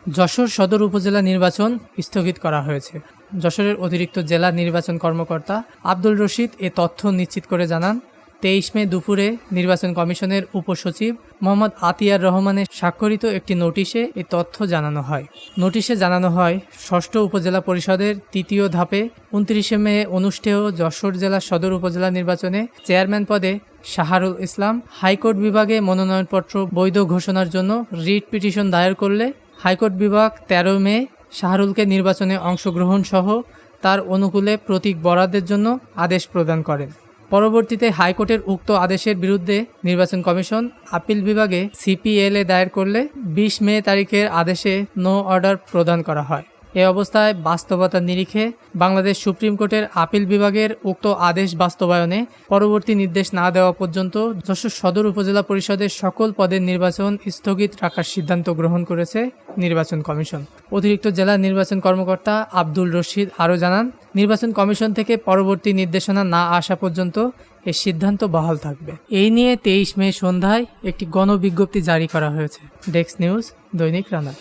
যশোর সদর উপজেলা নির্বাচন স্থগিত করা হয়েছে। যশোরের অতিরিক্ত জেলা নির্বাচন কর্মকর্তা আব্দুল রশিদ এ তথ্য নিশ্চিত করে জানান, 23 মে দুপুরে নির্বাচন কমিশনের উপসচিব মোহাম্মদ আতিয়ার রহমানের স্বাক্ষরিত একটি নোটিশে এ তথ্য জানানো হয়। নোটিশে জানানো হয়, ষষ্ঠ উপজেলা পরিষদের তৃতীয় ধাপে 29 মে অনুষ্ঠেয় যশোর জেলা সদর উপজেলা নির্বাচনে চেয়ারম্যান পদে শাহারুল ইসলাম হাইকোর্ট বিভাগে মনোনয়নপত্র বৈধ ঘোষণার জন্য রিট পিটিশন দায়ের করলে হাইকোর্ট বিভাগ 13 মে শাহরুলকে নির্বাচনে অংশগ্রহণ সহ তার অনুকূলে প্রতীক বরাদ্দের জন্য আদেশ প্রদান করেন। পরবর্তীতে হাইকোর্টের উক্ত আদেশের বিরুদ্ধে নির্বাচন কমিশন আপিল বিভাগে সিপিএলএ দায়ের করলে 20 মে তারিখের আদেশে নো অর্ডার প্রদান করা হয়। এ অবস্থায় বাস্তবতার নিরিখে বাংলাদেশ সুপ্রিম কোর্টের আপিল বিভাগের উক্ত আদেশ বাস্তবায়নে পরবর্তী নির্দেশ না দেওয়া পর্যন্ত যশোর সদর উপজেলা পরিষদের সকল পদের নির্বাচন স্থগিত রাখার সিদ্ধান্ত গ্রহণ করেছে নির্বাচন কমিশন। অতিরিক্ত জেলা নির্বাচন কর্মকর্তা আব্দুল রশিদ আরও জানান, নির্বাচন কমিশন থেকে পরবর্তী নির্দেশনা না আসা পর্যন্ত এর সিদ্ধান্ত বহাল থাকবে। এই নিয়ে 23 মে সন্ধ্যায় একটি গণবিজ্ঞপ্তি জারি করা হয়েছে। ডেস্ক নিউজ, দৈনিক রানা।